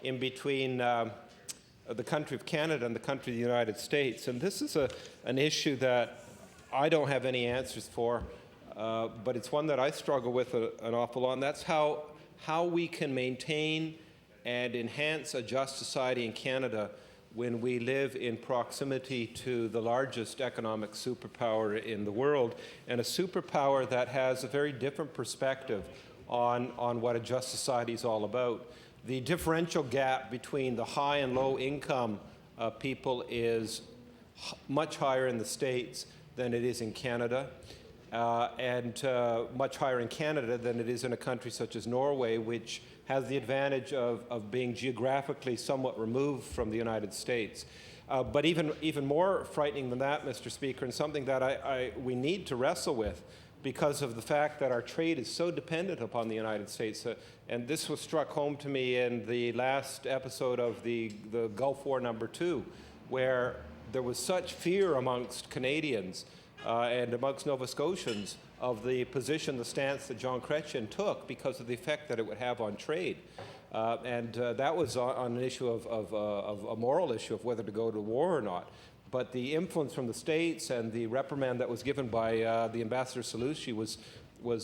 in between the country of Canada and the country of the United States. And this is an issue that I don't have any answers for, but it's one that I struggle with an awful lot, and that's how we can maintain and enhance a just society in Canada when we live in proximity to the largest economic superpower in the world, and a superpower that has a very different perspective on what a just society is all about. The differential gap between the high and low income people is much higher in the States than it is in Canada, and much higher in Canada than it is in a country such as Norway, which has the advantage of being geographically somewhat removed from the United States. But even more frightening than that, Mr. Speaker, and something that we need to wrestle with because of the fact that our trade is so dependent upon the United States. And this was struck home to me in the last episode of the Gulf War #2, where there was such fear amongst Canadians and amongst Nova Scotians of the position, the stance that John Chrétien took because of the effect that it would have on trade. And that was on an issue of a moral issue of whether to go to war or not. But the influence from the States and the reprimand that was given by the Ambassador Salucci was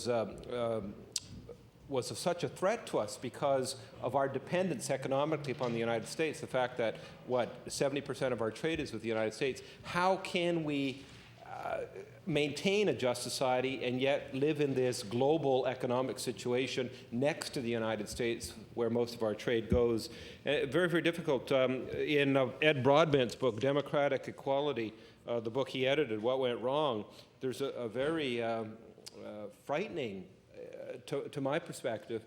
of such a threat to us because of our dependence economically upon the United States, the fact that, 70% of our trade is with the United States. How can we maintain a just society and yet live in this global economic situation next to the United States where most of our trade goes? Very, very difficult. In Ed Broadbent's book, Democratic Equality, the book he edited, What Went Wrong, there's a very frightening, to my perspective,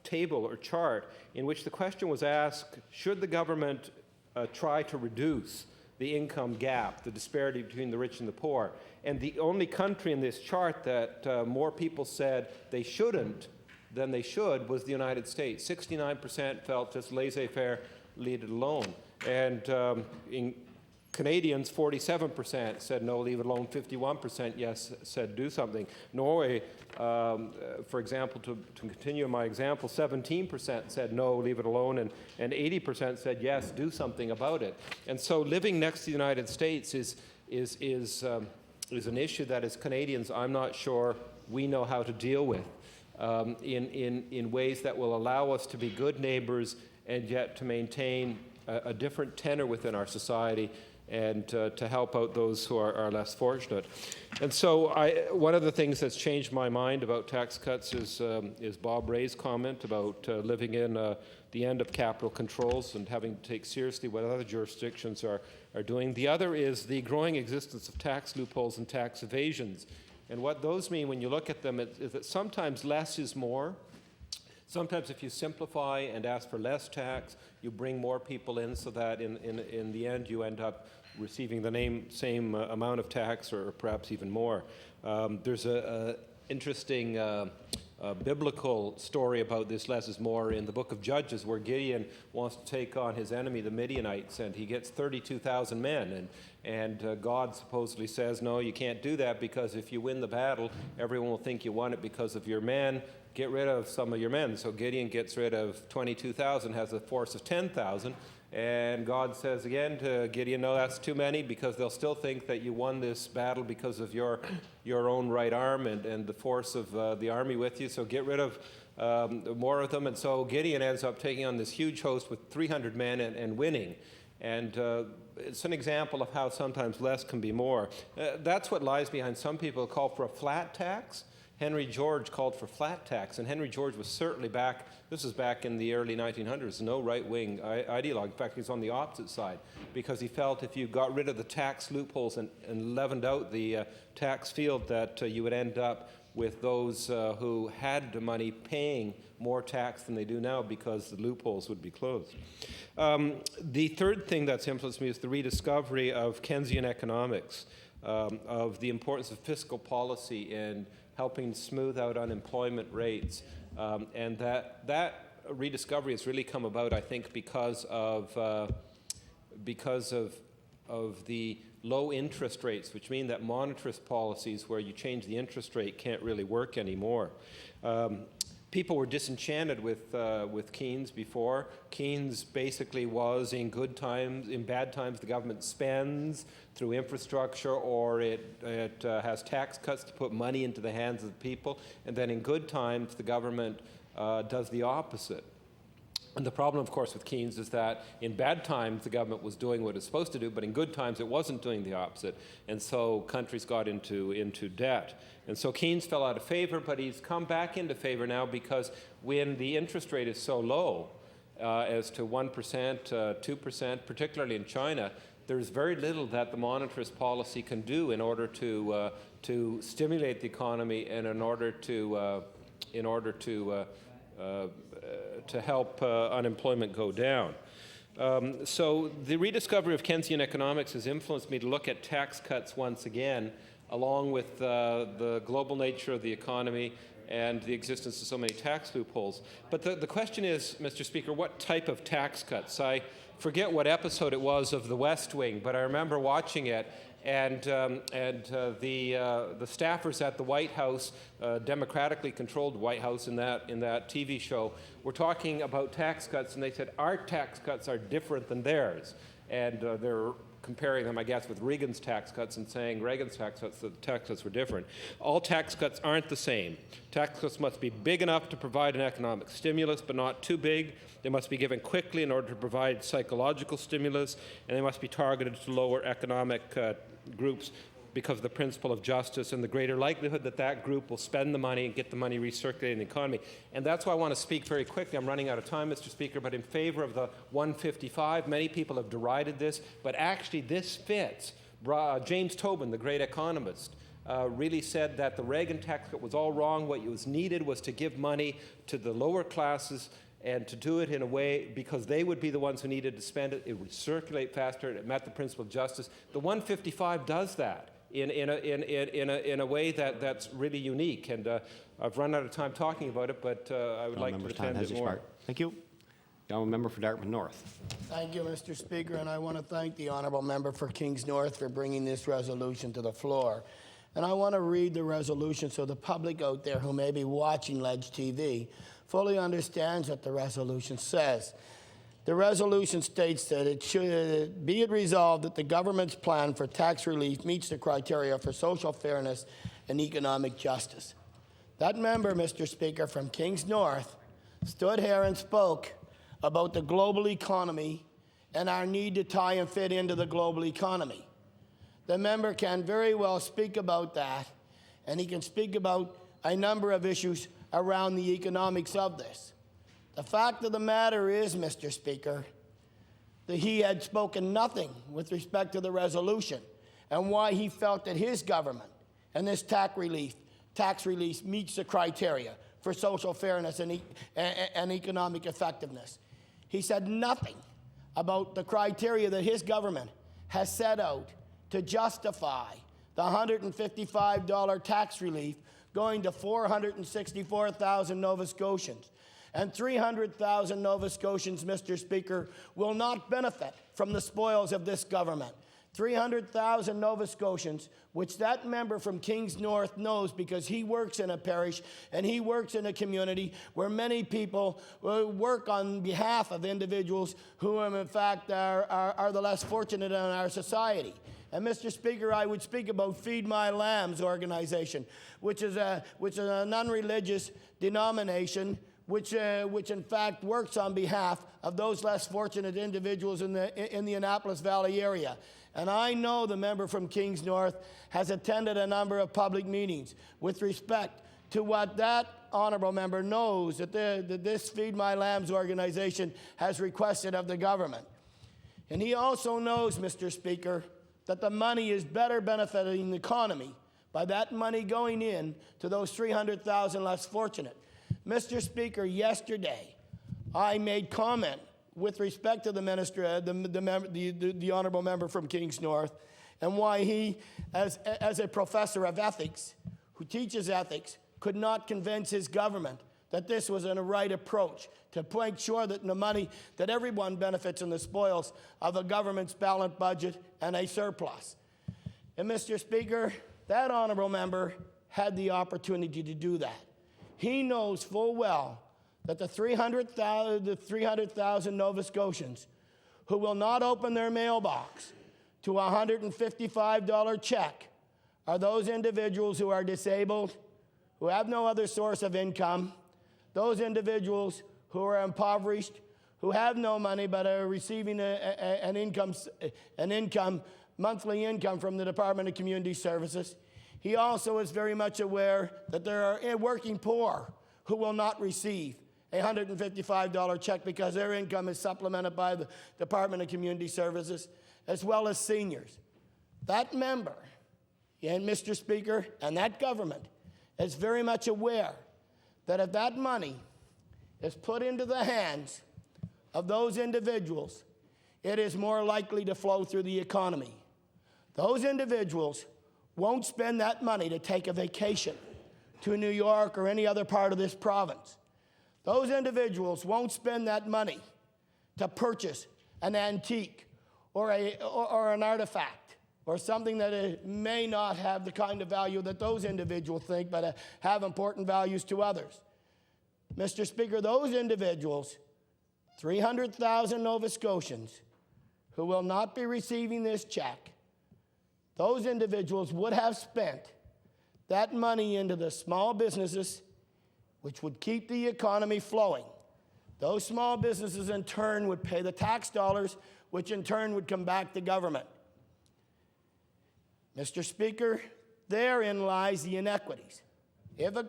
table or chart in which the question was asked, should the government try to reduce the income gap, the disparity between the rich and the poor? And the only country in this chart that more people said they shouldn't than they should was the United States. 69% felt just laissez-faire, leave it alone. And in Canadians, 47% said no, leave it alone. 51% yes, said do something. Norway, for example, to continue my example, 17% said no, leave it alone, and 80% said yes, do something about it. And so living next to the United States is an issue that as Canadians I'm not sure we know how to deal with in ways that will allow us to be good neighbors and yet to maintain a different tenor within our society and to help out those who are less fortunate. And so one of the things that's changed my mind about tax cuts is Bob Ray's comment about living in the end of capital controls and having to take seriously what other jurisdictions are doing. The other is the growing existence of tax loopholes and tax evasions. And what those mean when you look at them is that sometimes less is more. Sometimes if you simplify and ask for less tax, you bring more people in so that in the end you end up receiving the same amount of tax or perhaps even more. There's an interesting biblical story about this less is more in the book of Judges, where Gideon wants to take on his enemy, the Midianites, and he gets 32,000 men. And God supposedly says, no, you can't do that because if you win the battle, everyone will think you won it because of your men. Get rid of some of your men. So Gideon gets rid of 22,000, has a force of 10,000. And God says again to Gideon, no, that's too many because they'll still think that you won this battle because of your own right arm and the force of the army with you. So get rid of more of them. And so Gideon ends up taking on this huge host with 300 men and winning. And it's an example of how sometimes less can be more. That's what lies behind some people who call for a flat tax. Henry George called for flat tax, and Henry George was certainly this is back in the early 1900s, no right-wing ideologue. In fact, he's on the opposite side, because he felt if you got rid of the tax loopholes and leavened out the tax field, that you would end up with those who had the money paying more tax than they do now because the loopholes would be closed. The third thing that's influenced me is the rediscovery of Keynesian economics, of the importance of fiscal policy and helping smooth out unemployment rates. And that rediscovery has really come about, I think, because of the low interest rates, which mean that monetarist policies where you change the interest rate can't really work anymore. people were disenchanted with Keynes before. Keynes basically was, in good times, in bad times, the government spends through infrastructure, or it has tax cuts to put money into the hands of the people, and then in good times, the government does the opposite. And the problem, of course, with Keynes is that in bad times, the government was doing what it's supposed to do, but in good times, it wasn't doing the opposite. And so countries got into debt. And so Keynes fell out of favor, but he's come back into favor now because when the interest rate is so low, as to 1%, 2%, particularly in China, there's very little that the monetarist policy can do in order to stimulate the economy and in order to help unemployment go down. So the rediscovery of Keynesian economics has influenced me to look at tax cuts once again, along with the global nature of the economy and the existence of so many tax loopholes. But the question is, Mr. Speaker, what type of tax cuts? I forget what episode it was of The West Wing, but I remember watching it, and the staffers at the White House, democratically controlled White House in that TV show, were talking about tax cuts, and they said, our tax cuts are different than theirs. And they're comparing them, I guess, with Reagan's tax cuts and saying Reagan's tax cuts were different. All tax cuts aren't the same. Tax cuts must be big enough to provide an economic stimulus, but not too big. They must be given quickly in order to provide psychological stimulus, and they must be targeted to lower economic groups because of the principle of justice and the greater likelihood that that group will spend the money and get the money recirculated in the economy. And that's why I want to speak very quickly. I'm running out of time, Mr. Speaker, but in favor of the 155. Many people have derided this, but actually this fits. James Tobin, the great economist, really said that the Reagan tax cut was all wrong. What was needed was to give money to the lower classes and to do it in a way because they would be the ones who needed to spend it. It would circulate faster. It met the principle of justice. The 155 does that in a way that's really unique. And I've run out of time talking about it, but I would like to defend it more. Thank you. The Honourable Member for Dartmouth North. Thank you, Mr. Speaker, and I want to thank the Honourable Member for Kings North for bringing this resolution to the floor. And I want to read the resolution so the public out there who may be watching Ledge TV fully understands what the resolution says. The resolution states that it should be resolved that the government's plan for tax relief meets the criteria for social fairness and economic justice. That member, Mr. Speaker, from Kings North stood here and spoke about the global economy and our need to tie and fit into the global economy. The member can very well speak about that, and he can speak about a number of issues around the economics of this. The fact of the matter is, Mr. Speaker, that he had spoken nothing with respect to the resolution and why he felt that his government and this tax relief meets the criteria for social fairness and economic effectiveness. He said nothing about the criteria that his government has set out to justify the $155 tax relief going to 464,000 Nova Scotians. And 300,000 Nova Scotians, Mr. Speaker, will not benefit from the spoils of this government. 300,000 Nova Scotians, which that member from Kings North knows because he works in a parish and he works in a community where many people work on behalf of individuals who, in fact, are the less fortunate in our society. And Mr. Speaker, I would speak about Feed My Lambs organization, which is a non-religious denomination which in fact works on behalf of those less fortunate individuals in the Annapolis Valley area. And I know the member from Kings North has attended a number of public meetings with respect to what that honourable member knows that this Feed My Lambs organization has requested of the government. And he also knows, Mr. Speaker, that the money is better benefiting the economy by that money going in to those 300,000 less fortunate. Mr. Speaker, yesterday I made comment with respect to the minister, the honourable member from Kings North, and why he, as a professor of ethics, who teaches ethics, could not convince his government that this was a right approach to make sure that the money, that everyone benefits in the spoils of a government's balanced budget and a surplus. And Mr. Speaker, that honourable member had the opportunity to do that. he knows full well that the 300,000 Nova Scotians who will not open their mailbox to a $155 check are those individuals who are disabled, who have no other source of income, those individuals who are impoverished, who have no money but are receiving monthly income from the Department of Community Services. He also is very much aware that there are working poor who will not receive a $155 check because their income is supplemented by the Department of Community Services, as well as seniors. That member, and Mr. Speaker, and that government is very much aware that if that money is put into the hands of those individuals, it is more likely to flow through the economy. Those individuals won't spend that money to take a vacation to New York or any other part of this province. Those individuals won't spend that money to purchase an antique or an artifact or something that may not have the kind of value that those individuals think, but have important values to others. Mr. Speaker, those individuals, 300,000 Nova Scotians, who will not be receiving this check, those individuals would have spent that money into the small businesses, which would keep the economy flowing. Those small businesses, in turn, would pay the tax dollars, which in turn would come back to government. Mr. Speaker, therein lies the inequities. If a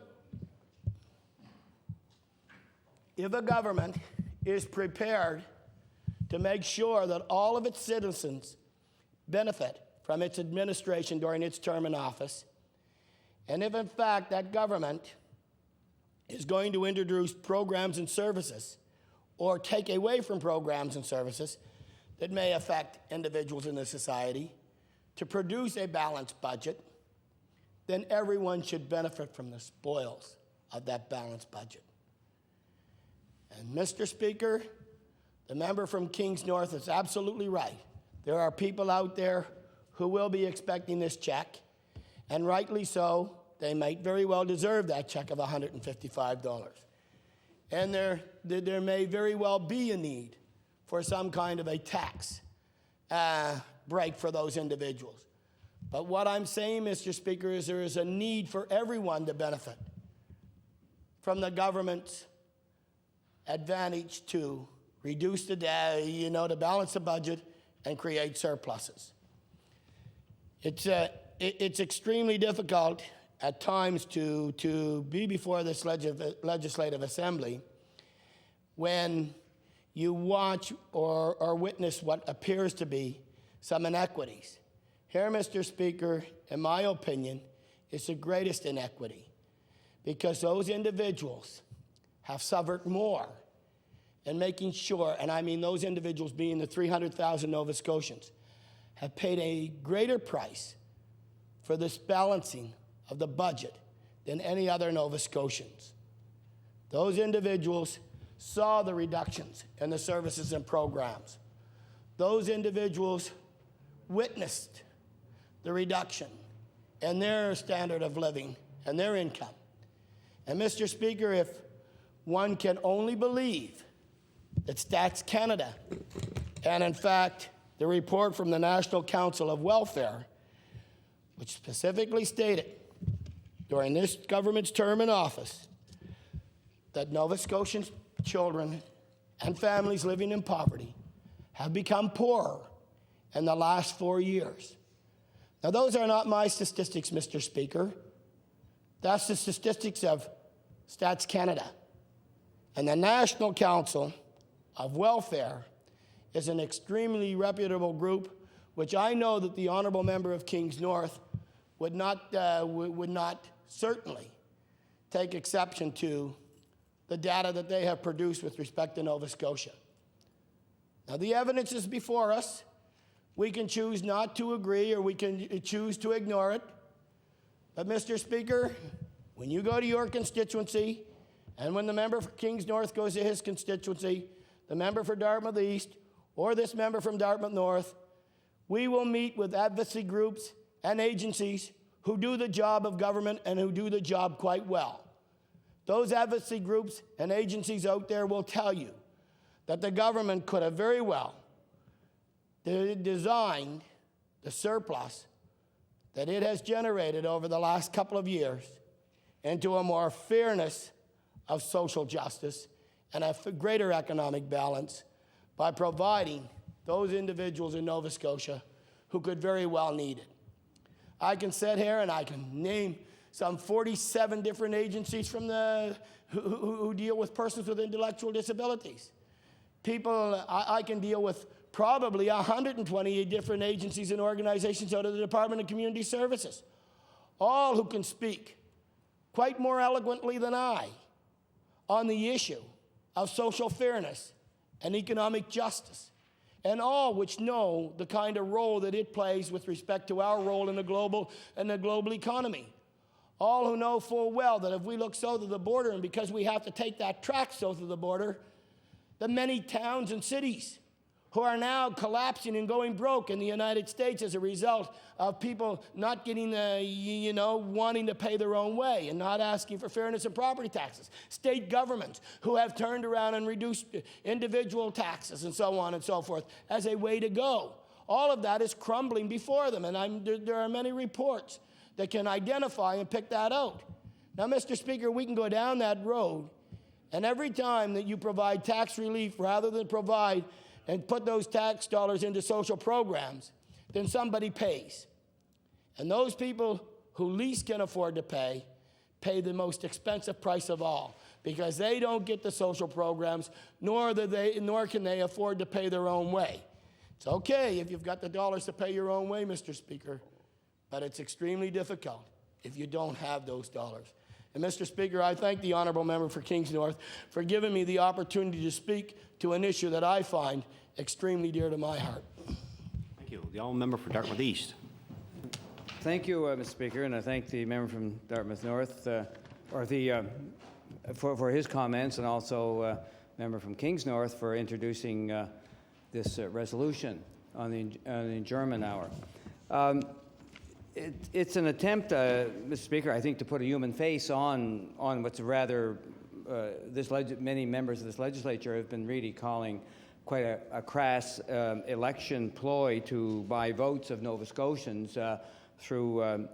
government is prepared to make sure that all of its citizens benefit from its administration during its term in office, and if in fact that government is going to introduce programs and services or take away from programs and services that may affect individuals in the society to produce a balanced budget, then everyone should benefit from the spoils of that balanced budget. And Mr. Speaker, the member from Kings North is absolutely right. There are people out there who will be expecting this check, and rightly so. They might very well deserve that check of $155. And there may very well be a need for some kind of a tax break for those individuals. But what I'm saying, Mr. Speaker, is there is a need for everyone to benefit from the government's advantage to reduce the debt, to balance the budget and create surpluses. It's extremely difficult at times to be before this legislative assembly when you watch or witness what appears to be some inequities. Here, Mr. Speaker, in my opinion, is the greatest inequity because those individuals have suffered more in making sure, and I mean those individuals being the 300,000 Nova Scotians, have paid a greater price for this balancing of the budget than any other Nova Scotians. Those individuals saw the reductions in the services and programs. Those individuals witnessed the reduction in their standard of living and their income. And Mr. Speaker, if one can only believe that Stats Canada, and in fact, the report from the National Council of Welfare, which specifically stated during this government's term in office that Nova Scotian children and families living in poverty have become poorer in the last 4 years. Now, those are not my statistics, Mr. Speaker. That's the statistics of Stats Canada. And the National Council of Welfare is an extremely reputable group, which I know that the honourable member of Kings North would not certainly take exception to the data that they have produced with respect to Nova Scotia. Now, the evidence is before us. We can choose not to agree or we can choose to ignore it. But, Mr. Speaker, when you go to your constituency and when the member for Kings North goes to his constituency, the member for Dartmouth East or this member from Dartmouth North, we will meet with advocacy groups and agencies who do the job of government and who do the job quite well. Those advocacy groups and agencies out there will tell you that the government could have very well designed the surplus that it has generated over the last couple of years into a more fairness of social justice and a greater economic balance by providing those individuals in Nova Scotia who could very well need it. I can sit here and I can name some 47 different agencies from who deal with persons with intellectual disabilities. I can deal with probably 128 different agencies and organizations out of the Department of Community Services, all who can speak quite more eloquently than I on the issue of social fairness and economic justice, and all which know the kind of role that it plays with respect to our role in the global economy. All who know full well that if we look south of the border, and because we have to take that track south of the border, the many towns and cities who are now collapsing and going broke in the United States as a result of people not getting wanting to pay their own way and not asking for fairness in property taxes. State governments who have turned around and reduced individual taxes and so on and so forth as a way to go. All of that is crumbling before them, and there are many reports that can identify and pick that out. Now, Mr. Speaker, we can go down that road, and every time that you provide tax relief rather than provide and put those tax dollars into social programs, then somebody pays. And those people who least can afford to pay the most expensive price of all, because they don't get the social programs, nor can they afford to pay their own way. It's okay if you've got the dollars to pay your own way, Mr. Speaker, but it's extremely difficult if you don't have those dollars. And Mr. Speaker, I thank the honourable member for Kings North for giving me the opportunity to speak to an issue that I find extremely dear to my heart. Thank you. The honourable member for Dartmouth East. Thank you, Mr. Speaker, and I thank the member from Dartmouth North for his comments, and also member from Kings North for introducing this resolution on the adjournment hour. It's an attempt, Mr. Speaker, I think, to put a human face on what's rather many members of this legislature have been really calling quite a crass election ploy to buy votes of Nova Scotians through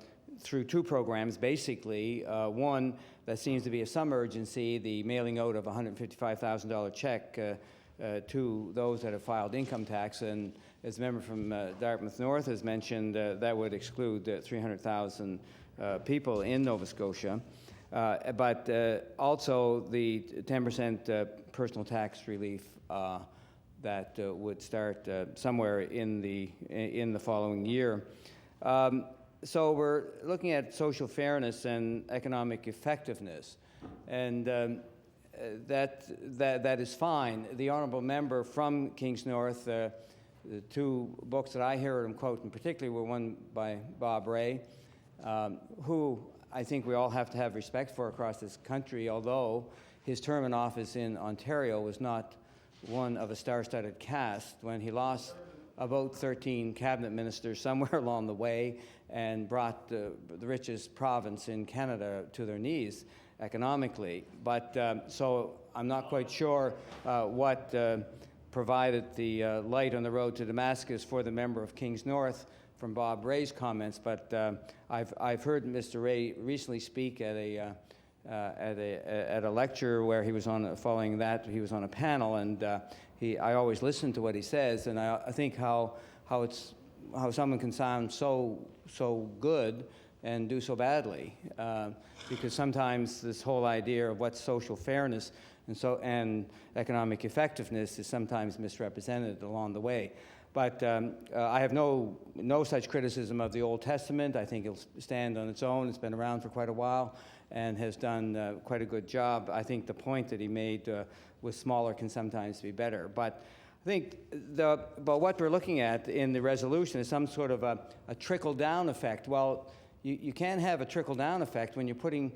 two programs, basically. One that seems to be a some urgency, the mailing out of a $155,000 check to those that have filed income tax. And as the member from Dartmouth North has mentioned, that would exclude 300,000 people in Nova Scotia. But also the 10% personal tax relief that would start somewhere in the following year. So we're looking at social fairness and economic effectiveness, and that is fine. The honourable member from Kings North, the two books that I heard him quote in particular were one by Bob Rae, who I think we all have to have respect for across this country, although his term in office in Ontario was not one of a star-studded cast when he lost about 13 cabinet ministers somewhere along the way and brought the richest province in Canada to their knees economically. But so I'm not quite sure what provided the light on the road to Damascus for the member of Kings North from Bob Rae's comments, but I've heard Mr. Rae recently speak at a lecture where he was on, following that, he was on a panel, and I always listen to what he says, and I think how someone can sound so good and do so badly, because sometimes this whole idea of what's social fairness and economic effectiveness is sometimes misrepresented along the way. But I have no such criticism of the Old Testament. I think it'll stand on its own. It's been around for quite a while and has done quite a good job. I think the point that he made with smaller can sometimes be better. But I think but what we're looking at in the resolution is some sort of a trickle-down effect. Well, you can't have a trickle-down effect when you're putting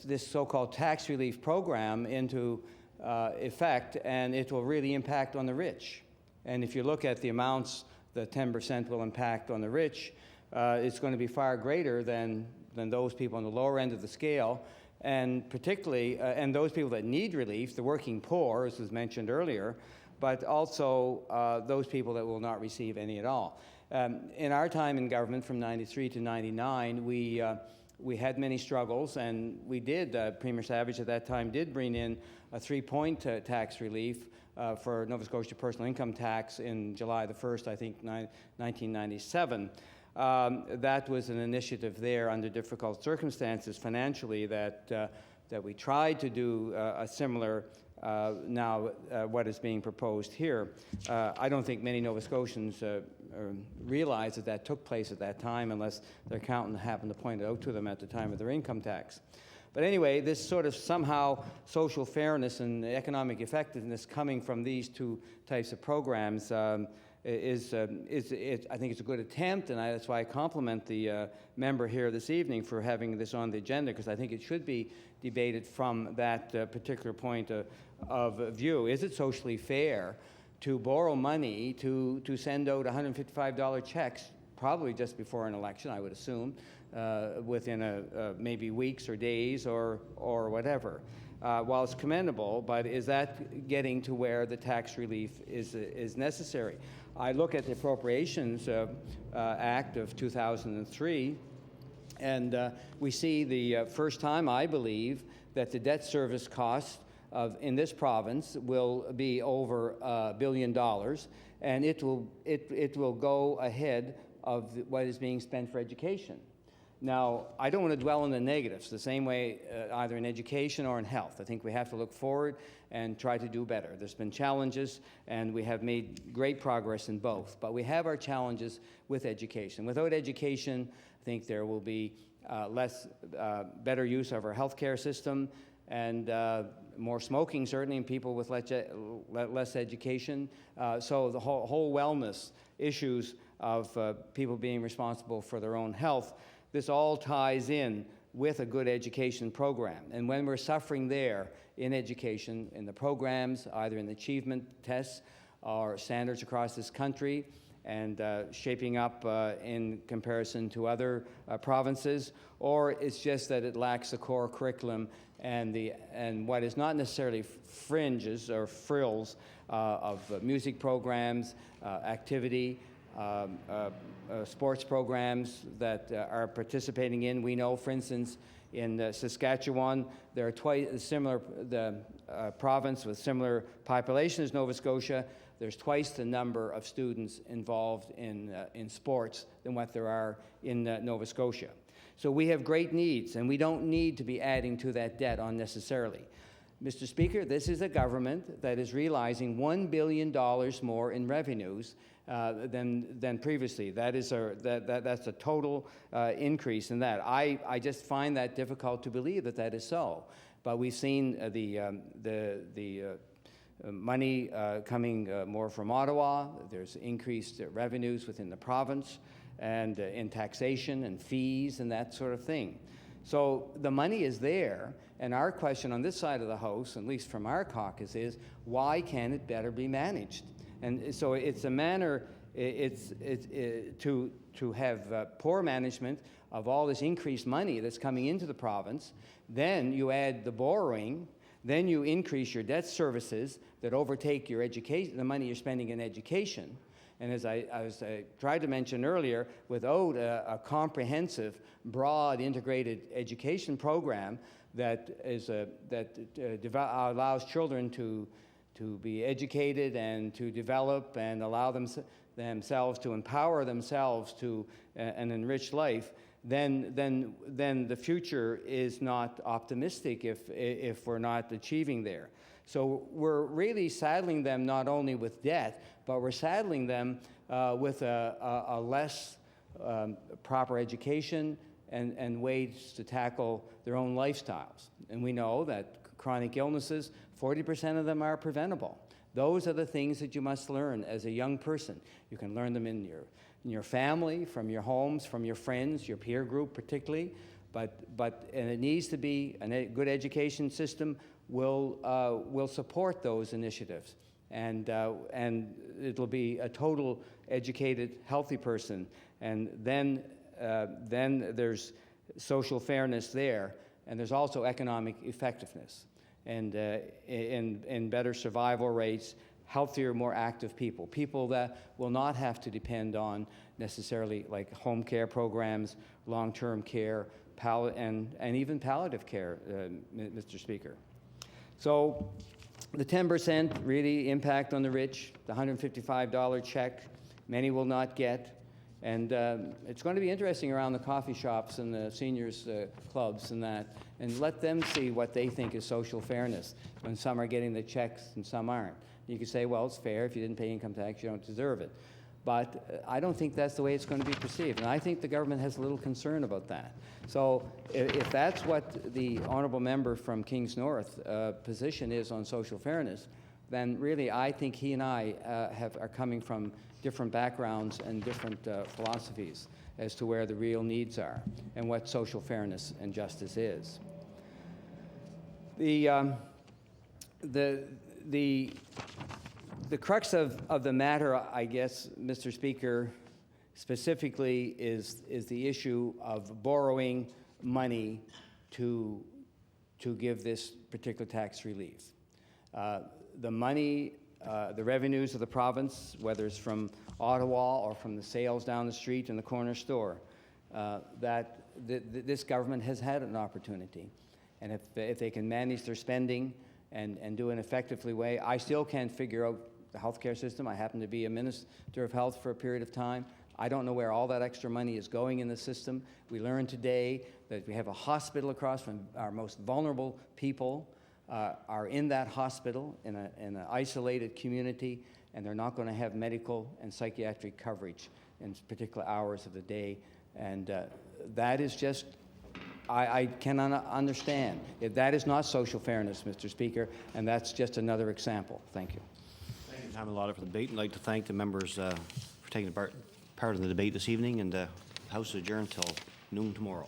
this so-called tax relief program into effect, and it will really impact on the rich. And if you look at the amounts the 10% will impact on the rich, it's going to be far greater than those people on the lower end of the scale. and particularly, and those people that need relief, the working poor, as was mentioned earlier, but also those people that will not receive any at all. In our time in government from 93 to 99, we had many struggles, and we did, Premier Savage at that time did bring in a 3-point tax relief for Nova Scotia personal income tax in July the 1st, I think, 1997. That was an initiative there under difficult circumstances financially that we tried to do a similar what is being proposed here. I don't think many Nova Scotians realize that that took place at that time unless their accountant happened to point it out to them at the time of their income tax. But anyway, this sort of somehow social fairness and economic effectiveness coming from these two types of programs I think it's a good attempt, and that's why I compliment the member here this evening for having this on the agenda, because I think it should be debated from that particular point of view. Is it socially fair to borrow money to send out $155 checks, probably just before an election, I would assume, within maybe weeks or days or whatever? While it's commendable, but is that getting to where the tax relief is necessary? I look at the Appropriations Act of 2003, and we see the first time, I believe, that the debt service cost in this province will be over $1 billion, and it will go ahead of what is being spent for education. Now, I don't want to dwell on the negatives, the same way either in education or in health. I think we have to look forward and try to do better. There's been challenges, and we have made great progress in both. But we have our challenges with education. Without education, I think there will be better use of our healthcare system, and more smoking, certainly, in people with less education. So the whole wellness issues of people being responsible for their own health, this all ties in with a good education program. And when we're suffering there in education, in the programs, either in the achievement tests or standards across this country, and shaping up in comparison to other provinces, or it's just that it lacks the core curriculum and what is not necessarily fringes or frills of music programs, activity, sports programs that are participating in. We know, for instance, in Saskatchewan, there are twice similar, the province with similar population as Nova Scotia. There's twice the number of students involved in sports than what there are in Nova Scotia. So we have great needs, and we don't need to be adding to that debt unnecessarily. Mr. Speaker, this is a government that is realizing $1 billion more in revenues than previously. That's a total increase in that. I just find that difficult to believe that is so. But we've seen the money coming more from Ottawa. There's increased revenues within the province, and in taxation and fees and that sort of thing. So the money is there, and our question on this side of the House, at least from our caucus, is why can't it better be managed? And so it's a manner to have poor management of all this increased money that's coming into the province. Then you add the borrowing, then you increase your debt services that overtake your education, the money you're spending in education. And as I tried to mention earlier, without a comprehensive, broad, integrated education program that allows children to be educated and to develop and allow themselves to empower themselves to an enriched life, then the future is not optimistic if we're not achieving there. So we're really saddling them not only with debt, but we're saddling them with a less proper education and ways to tackle their own lifestyles. And we know that chronic illnesses, 40% of them are preventable. Those are the things that you must learn as a young person. You can learn them in your family, from your homes, from your friends, your peer group particularly, and it needs to be a good education system will support those initiatives, and it'll be a total educated, healthy person, and then there's social fairness there, and there's also economic effectiveness, and in better survival rates, healthier, more active people that will not have to depend on necessarily like home care programs, long-term care, and even palliative care, Mr. Speaker. So the 10% really impact on the rich, the $155 check, many will not get. And it's going to be interesting around the coffee shops and the seniors clubs and that, and let them see what they think is social fairness when some are getting the checks and some aren't. You could say, well, it's fair. If you didn't pay income tax, you don't deserve it. But I don't think that's the way it's going to be perceived. And I think the government has a little concern about that. So if that's what the honourable member from Kings North position is on social fairness, then really I think he and I are coming from different backgrounds and different philosophies as to where the real needs are and what social fairness and justice is. The crux of the matter, I guess, Mr. Speaker, specifically is the issue of borrowing money to give this particular tax relief. The money, the revenues of the province, whether it's from Ottawa or from the sales down the street in the corner store, this government has had an opportunity. And if they can manage their spending and do an effectively way, I still can't figure out the healthcare system. I happen to be a minister of health for a period of time. I don't know where all that extra money is going in the system. We learned today that we have a hospital across from our most vulnerable people are in that hospital in an isolated community, and they're not going to have medical and psychiatric coverage in particular hours of the day. And that is just, I cannot understand. That is not social fairness, Mr. Speaker, and that's just another example. Thank you. Thank you, time allotted for the debate. I'd like to thank the members for taking part in the debate this evening, and the House is adjourned till noon tomorrow.